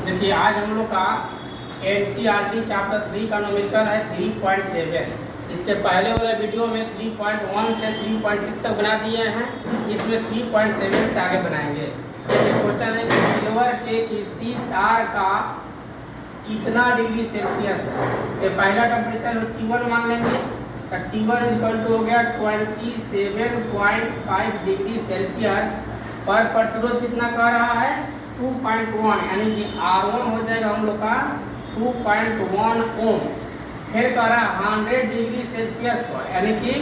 देखिए आज हम लोग का एनसीईआरटी चैप्टर 3 का न्यूमेरिकल है 3.7। इसके पहले वाले वीडियो में 3.1 से 3.6 तक बना दिए हैं, इसमें 3.7 से आगे बनाएंगे। क्वेश्चन है कि सिल्वर के किसी तार का कितना डिग्री सेल्सियस है। तो पहला टेम्परेचर T1 मान लेंगे, तो T1 इक्वल टू हो गया 27.5 डिग्री सेल्सियस पर प्रतिरोध कितना कह रहा है 2.1, यानी कि R1 हो जाएगा हम लोग का 2.1 ओम। फिर कह रहा है 100 डिग्री सेल्सियस पर, यानी कि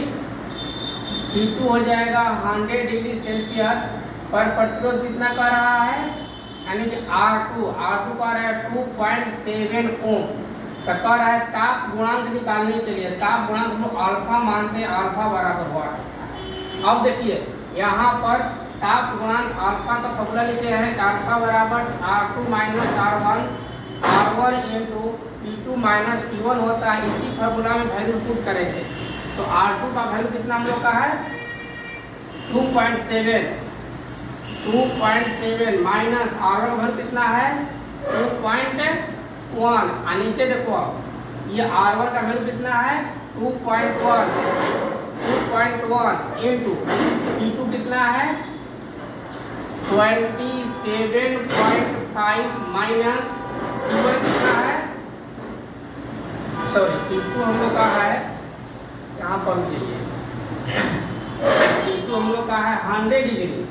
T2 हो जाएगा 100 डिग्री सेल्सियस पर प्रतिरोध कितना कह रहा है, यानी कि R2 कह रहा है 2.7 ओम। तो कह रहा है ताप गुणांक निकालने के लिए ताप गुणांक को अल्फा मानते हैं, अल्फा बराबर हुआ। अब देखिए यहाँ पर ताप गुणांक अल्फा का फॉर्मूला लिखे हैं, अल्फा बराबर R2 minus R1 into T2 minus T1 होता है। इसी फॉर्मूला में वैल्यू पुट करेंगे तो R2 का वैल्यू कितना हम लोग का है 2.7 माइनस R1 वैल्यू कितना है 2.1। और नीचे देखो ये R1 का वैल्यू कितना है 2.1 इंटू T2 कितना है 27.5 माइनस T1 कितना है, सॉरी T2 हम लोग का है यहाँ पर जाइए, T2 हम लोग का है 100 डिग्री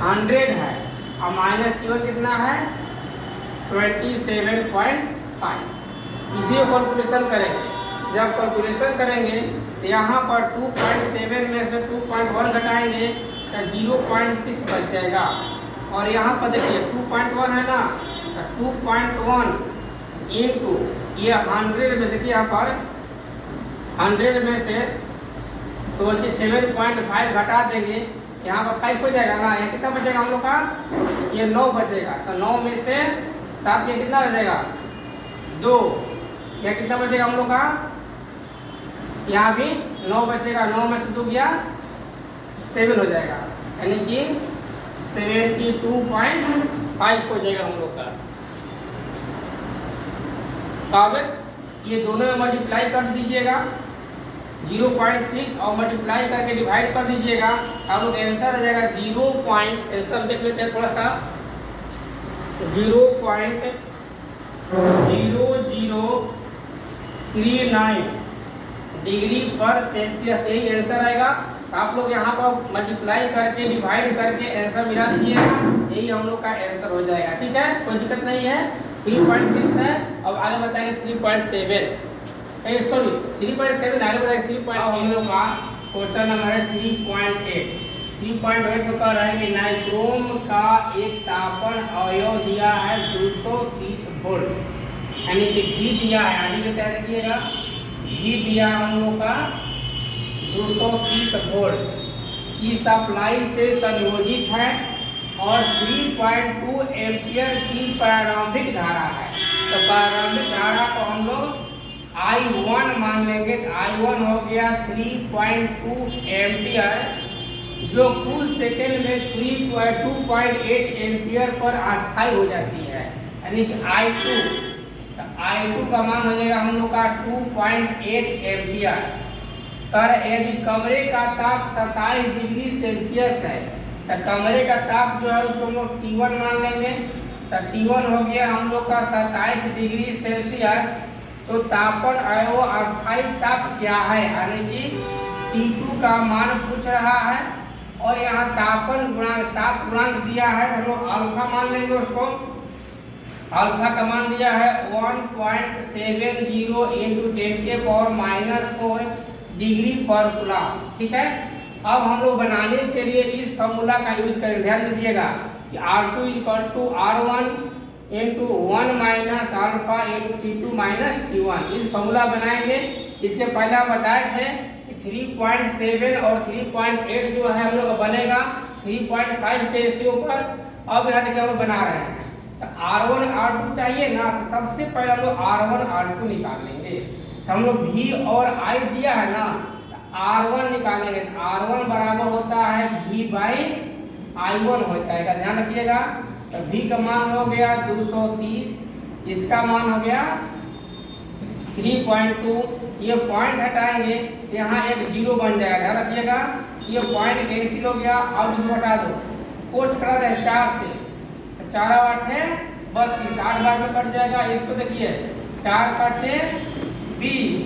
100 है और माइनस T1 कितना है 27.5। इसी को कैलकुलेशन करेंगे। जब कैलकुलेशन करेंगे तो यहाँ पर 2.7 में से 2.1 घटाएंगे तो 0.6 बच जाएगा। और यहाँ पर देखिए 2.1 है ना, तो 2.1 इंटू ये 100 में देखिए यहाँ पर 100 में से 27.5 घटा देंगे, यहाँ पर 5 हो जाएगा ना, यहाँ कितना बचेगा हम लोग का ये 9 बचेगा। तो 9 में से 7 ये कितना बचेगा 2, यह कितना बचेगा हम लोग का यहाँ भी 9 बचेगा, 9 में से 2 गया 7 हो जाएगा, यानी कि 72.5 हो जाएगा हम लोग का। अब ये दोनों में मल्टीप्लाई कर दीजिएगा 0.6 और मल्टीप्लाई करके डिवाइड कर दीजिएगा, अब लोग आंसर आ जाएगा 0. आंसर देख लेते हैं थोड़ा सा 0.0039 डिग्री पर सेल्सियस, यही आंसर आएगा। आप लोग यहाँ पर मल्टीप्लाई करके डिवाइड करके आंसर मिला दीजिएगा, यही हम लोग का आंसर हो जाएगा। ठीक है, कोई दिक्कत नहीं है। 3.6 है, अब आगे बताएंगे 3.7 सॉरी 3.7 आगे बताएंगे 3.8। हम लोग का क्वेश्चन नंबर है 3.8 में कह रहा है कि नाइट्रोम का एक तापन अवयव दिया है 230 वोल्ट, यानी कि घी दिया है, आगे क्या देखिएगा घी दिया हम लोग का 230 वोल्ट की सप्लाई से संयोजित है और 3.2 एम्पियर की प्रारंभिक धारा है। तो प्रारंभिक धारा को हम लोग I1 मान लेंगे, तो I1 हो गया 3.2 एम्पियर जो कुछ सेकेंड में 2.8 एम्पियर पर अस्थायी हो जाती है, यानी कि I2 का मान हो जाएगा हम लोग का 2.8 एम्पियर पर। यदि कमरे का ताप 27 डिग्री सेल्सियस है तो कमरे का ताप जो है उसको हम लोग T1 मान लेंगे, तो T1 हो गया हम लोग का 27 डिग्री सेल्सियस। तो तापन अवयव अस्थायी ताप क्या है, यानी कि T2 का मान पूछ रहा है और यहाँ ताप गुणांक दिया है, हम लोग अल्फा मान लेंगे उसको। अल्फा का मान दिया है 1.70 इंटू 10⁻⁻⁴ डिग्री पर कूलम। ठीक है, अब हम लोग बनाने के लिए इस फॉर्मूला का यूज करेंगे। ध्यान दीजिएगा कि R2 equal to R1 into 1 minus alpha into T2 minus T1, इस फॉर्मूला बनाएंगे। इसके पहले हम बताए थे कि 3.7 और 3.8 जो है हम लोग बनेगा 3.5 के रेशियो पर। अब यहाँ देखिए हम बना रहे हैं तो R1 R2 चाहिए ना, तो सबसे पहले हम लोग R1 R2 निकाल लेंगे। तो हम लोग V और I दिया है ना, तो R1 निकालेंगे, तो R1 बराबर होता है V बाई I1 हो जाएगा। ध्यान रखिएगा तो v का मान हो गया 230, इसका मान हो गया 3.2। ये पॉइंट हटाएंगे यहाँ एक जीरो बन जाएगा, ध्यान रखिएगा। ये पॉइंट कैंसिल हो गया। अब इसको हटा दो, कोर्स करा दें 4 से, तो 4 8 है 32, 8 बार में कट जाएगा। इसको देखिए 4 5 20,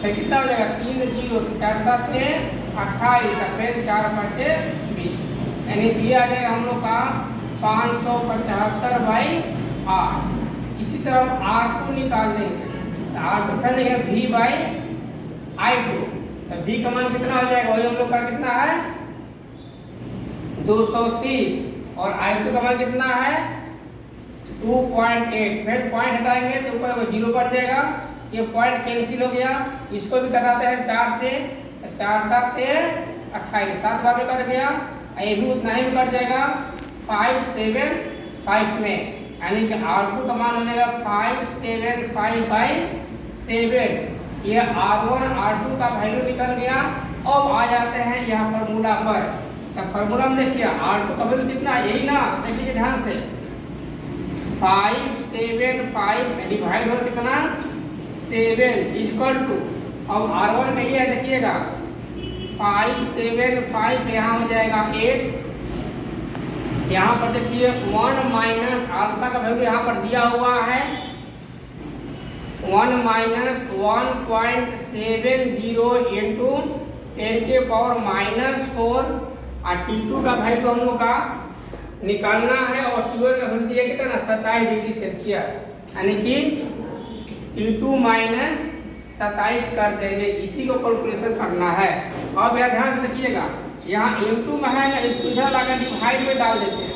फिर कितना हो जाएगा 3 0, 4 7 28, फिर 4 5 20, यानी ये आ जाएगा हम लोग का 575/8। इसी तरह हम R2 निकाल लेंगे, R2 का लेंगे V/I2, तो V का मान कितना हो जाएगा, वही हम लोग का कितना है 230, और I2 का मान कितना है 2.8। फिर पॉइंट हटाएंगे तो ऊपर को जीरो बढ़ जाएगा, ये पॉइंट कैंसिल हो गया। इसको भी घटाते हैं 4 से, 4 7 28, 7 बार में कट गया। ये भी उतना ही कट जाएगा 575 में, यानी कि R2 का मान हो जाएगा 575/7। ये R1 R2 का वैल्यू निकल गया। अब आ जाते हैं यहाँ फॉर्मूला पर। तो फॉर्मूला में देखिए R2 का वैल्यू कितना है, यही ना, देखिए ध्यान से 575 डिवाइड हो कितना 7 इक्वल टू, अब R1 में ये है देखिएगा 575, यहाँ हो जाएगा 8। यहाँ पर देखिए 1 माइनस अल्फा का वैल्यू यहाँ पर दिया हुआ है 1 माइनस 1.70 इंटू 10⁻⁻⁴, और T2 का वैल्यू हम लोग का निकालना है, और T1 का वैल्यू दिया कितना 27 डिग्री सेल्सियस, यानी कि T2 माइनस 27 कर देंगे। इसी को कैलकुलेशन करना है। अब यह ध्यान से देखिएगा, यहाँ इनटू में है ना, इसको इधर लाकर डिवाइड में डाल देते हैं,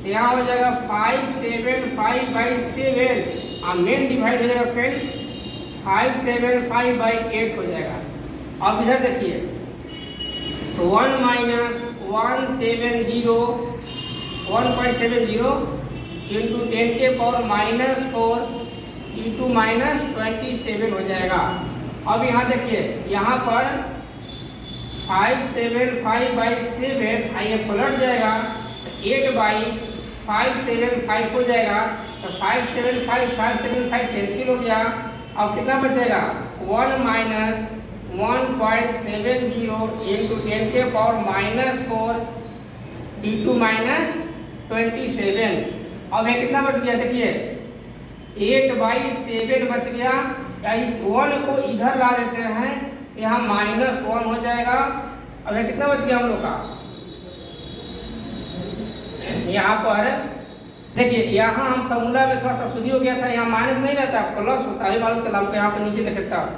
तो यहाँ हो जाएगा 575/7, और मेन डिवाइड हो जाएगा फिर 575/8 हो जाएगा। अब इधर देखिए तो 1 माइनस 1.70 इंटू 10⁻⁻⁴ T2 माइनस 27 हो जाएगा। अब यहाँ देखिए यहाँ पर 575/7 आइए पलट जाएगा, 8/575 हो जाएगा, तो 575 कैंसिल हो गया। अब कितना बचेगा 1 माइनस 1.70 इंटू 10⁻⁻⁴ T2 माइनस 27। अब ये कितना बच गया देखिए 8/7 बच गया, या इस 1 को इधर ला देते हैं, यहाँ -1 हो जाएगा। अब ये कितना बच गया हम लोग का, यहाँ पर देखिए यहाँ हम फॉर्मूला में थोड़ा सा शुद्धि हो गया था, यहाँ माइनस नहीं रहता प्लस होता है, मालूम चला हमको। यहाँ पर नीचे लिखता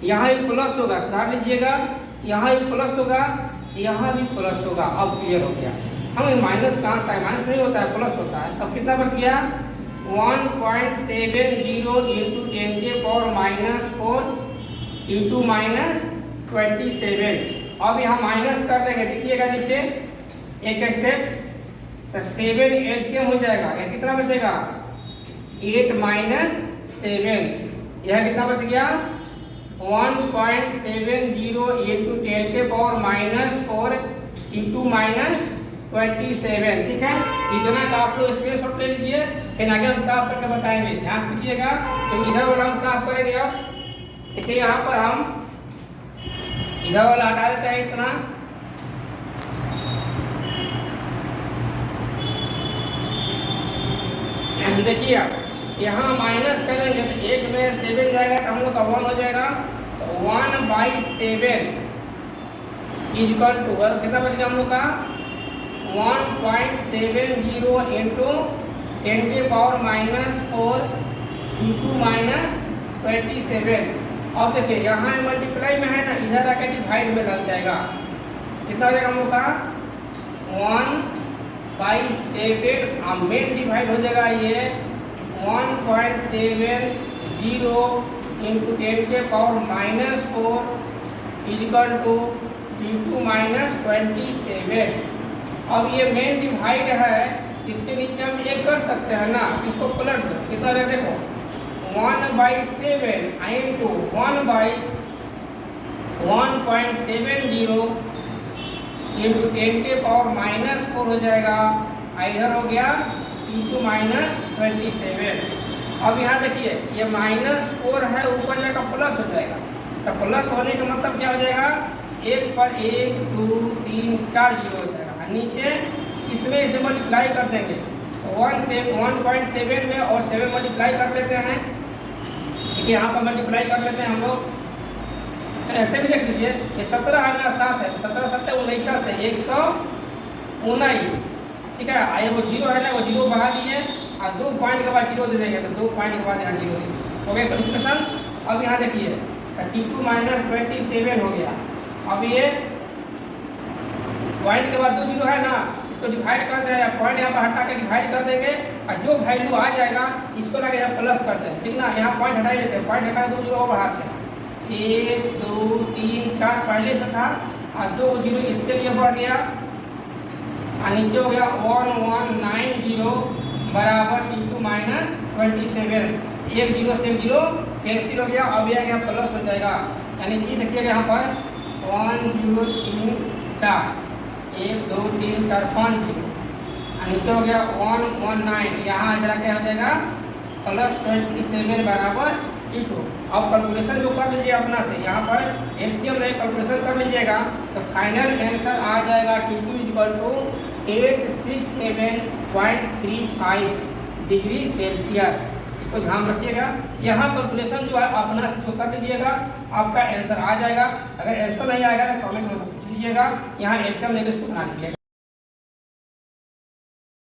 यहाँ भी प्लस होगा, सुधार लीजिएगा, यहाँ भी प्लस होगा, यहाँ भी प्लस होगा। अब क्लियर हो गया, हम माइनस कहाँ से, माइनस नहीं होता है प्लस होता है। तब कितना बच गया 1.70 इंटू 10⁻⁻⁴ इंटू -27। अब यहाँ माइनस कर देंगे, देखिएगा नीचे एक स्टेप, तो 7 एलसीएम हो जाएगा, यह कितना बचेगा 8 माइनस 7, यह कितना बच गया 1.70 इंटू 10⁻⁻⁴ इंटू -27। ठीक है, इतना का आप लोग स्क्रीनशॉट ले लीजिए, फिर आगे हम साफ करके बताएंगे। ध्यान से कीजिएगा, तो इधर वाला हम साफ करेंगे। अब देखिए यहाँ पर हम इधर वाला हटा देते हैं इतना, देखिए यहाँ माइनस करेंगे तो 1 में 7 जाएगा, तो हम लोग का 1 हो जाएगा, तो 1/7 इक्वल टू कितना बच गया हम लोग का 1.70 इंटू 10⁻⁻⁴ T2 माइनस 27। अब देखिए यहाँ मल्टीप्लाई में है ना, इधर आकर डिवाइड में लग जाएगा, कितना हो जाएगा हम लोग का 1/7, मेन डिवाइड हो जाएगा ये 1.70 into 10⁻⁻⁴ equal to T2 minus 27। अब ये मेन डिवाइड है, इसके नीचे हम ये कर सकते हैं ना, इसको पलट दो, कितना है देखो 1/7 इंटू 1/1.70 इंटू 10⁻⁻⁴ हो जाएगा, इधर हो गया T2 माइनस 27। अब यहाँ देखिए ये -4 है, ऊपर जाएगा प्लस हो जाएगा, तो प्लस होने का मतलब क्या हो जाएगा, एक पर 1 2 3 4 जीरो हो जाएगा। नीचे इसमें इसे मल्टीप्लाई कर देंगे, 1.7 में और 7 मल्टीप्लाई कर लेते हैं, ठीक है, यहाँ पर मल्टीप्लाई कर लेते हैं हम लोग। ऐसे भी देख लीजिए, ये 17 है ना 7 है, 17 7 19 से 119, ठीक है। ये वो जीरो है ना, वो जीरो बढ़ा दिए और 2 पॉइंट के बाद जीरो दे देंगे, तो 2 पॉइंट के बाद यहाँ जीरो दे देंगे। Okay confusion. अब यहाँ देखिए T2 माइनस 27 हो गया। अब ये पॉइंट के बाद 2 जीरो है ना, इसको डिवाइड कर देंगे, पॉइंट यहाँ पर हटा के डिवाइड कर देंगे और जो वैल्यू आ जाएगा इसको लगे यहाँ प्लस करते हैं, ठीक ना। यहाँ पॉइंट हटा लेते हैं, पॉइंट हटा 2 जीरो और बढ़ाते हैं, 1 2 3 4 पहले से था और 2 जीरो इसके लिए बढ़ गया और नीचे हो गया 1190 बराबर T2 माइनस 27। एक जीरो से एक जीरो कैंसिल हो गया, अब यह गया प्लस हो जाएगा, यानी कि देखिएगा यहाँ पर 1 0 3 4 1 2 3 4 5 जीरो और नीचे हो गया 119, यहाँ इधर क्या हो जाएगा प्लस 27 बराबर T2। अब कैलकुलेशन जो कर लीजिए अपना से, यहाँ पर एलसीएम में कैलकुलेशन कर लीजिएगा तो फाइनल आंसर आ जाएगा T2 = 867.35 डिग्री सेल्सियस। इसको ध्यान रखिएगा, यहाँ कैलकुलेशन जो है अपना से कर लीजिएगा, आपका आंसर आ जाएगा। अगर आंसर नहीं आएगा तो कमेंट में पूछ लीजिएगा, यहाँ एलसीएम लेकर इसको बना लीजिएगा।